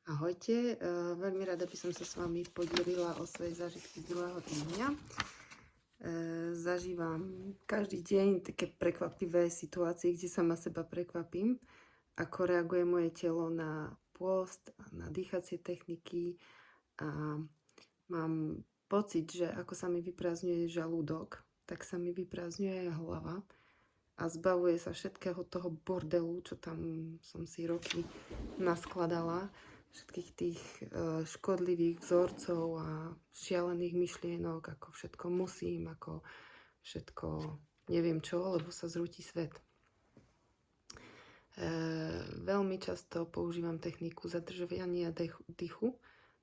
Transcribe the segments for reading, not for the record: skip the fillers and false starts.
Ahojte, veľmi rada by som sa s vami podelila o svoje zážitky z druhého týždňa. Zažívam každý deň také prekvapivé situácie, kde sama seba prekvapím, ako reaguje moje telo na pôst, na dýchacie techniky a mám pocit, že ako sa mi vyprázdňuje žalúdok, tak sa mi vyprázdňuje aj hlava a zbavuje sa všetkého toho bordelu, čo tam som si roky naskladala, všetkých tých škodlivých vzorcov a šialených myšlienok, ako všetko musím, ako všetko neviem čo, lebo sa zrúti svet. Veľmi často používam techniku zadržovania dýchu,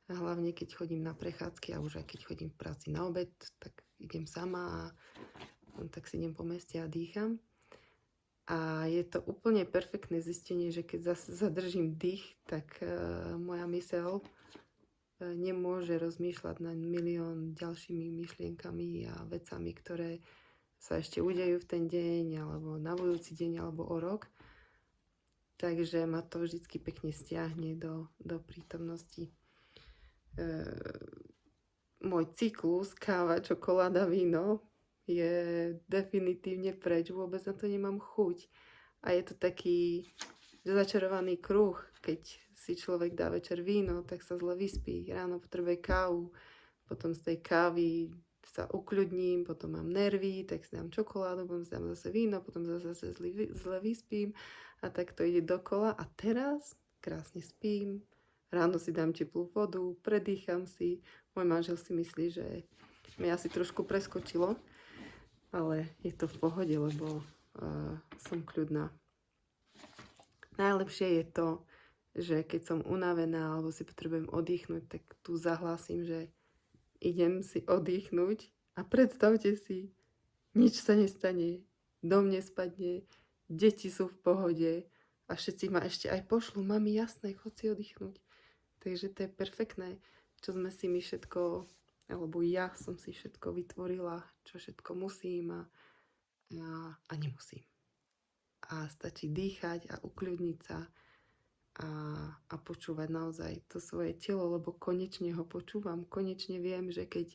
hlavne keď chodím na prechádzky a už aj keď chodím v práci na obed, tak idem sama a tak si idem po meste a dýcham. A je to úplne perfektné zistenie, že keď zadržím dých, tak moja myseľ nemôže rozmýšľať nad milión ďalšími myšlienkami a vecami, ktoré sa ešte udejú v ten deň, alebo na budúci deň, alebo o rok. Takže ma to vždycky pekne stiahne do prítomnosti. Môj cyklus káva, čokoláda, víno je definitívne preč, vôbec na to nemám chuť. A je to taký začarovaný kruh, keď si človek dá večer víno, tak sa zle vyspí, ráno potrebuje kávu, potom z tej kávy sa ukľudním, potom mám nervy, tak si dám čokoládu, potom si dám zase víno, potom zase zle vyspím a tak to ide dokola. A teraz krásne spím, ráno si dám teplú vodu, predýcham si, môj manžel si myslí, že mi asi trošku preskočilo, ale je to v pohode, lebo som kľudná. Najlepšie je to, že keď som unavená alebo si potrebujem oddychnúť, tak tu zahlásim, že idem si oddychnúť a predstavte si, nič sa nestane, dom nespadne, deti sú v pohode a všetci ma ešte aj pošlú, mami, jasné, chod si oddychnúť. Takže to je perfektné, čo sme si my všetko, alebo ja som si všetko vytvorila, čo všetko musím a nemusím. A stačí dýchať a ukľudniť sa a počúvať naozaj to svoje telo, lebo konečne ho počúvam. Konečne viem, že keď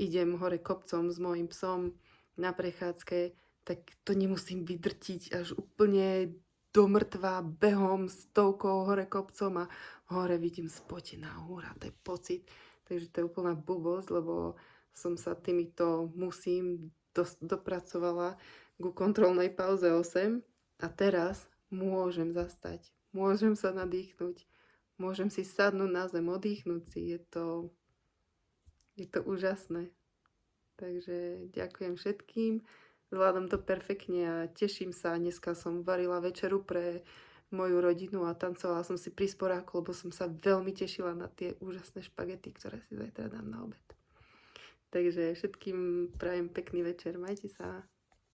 idem hore kopcom s mojím psom na prechádzke, tak to nemusím vydrtiť až úplne do mŕtva behom stovkou hore kopcom a hore vidím spotená húra, to je pocit. Takže to je úplná blbosť, lebo som sa týmito musím dopracovala ku kontrolnej pauze 8 a teraz môžem zastať, môžem sa nadýchnuť, môžem si sadnúť na zem, oddychnúť si, je to úžasné. Takže ďakujem všetkým, zvládam to perfektne a teším sa. Dneska som varila večeru pre moju rodinu a tancovala som si pri sporáku, lebo som sa veľmi tešila na tie úžasné špagety, ktoré si zajtra dám na obed. Takže všetkým prajem pekný večer, majte sa.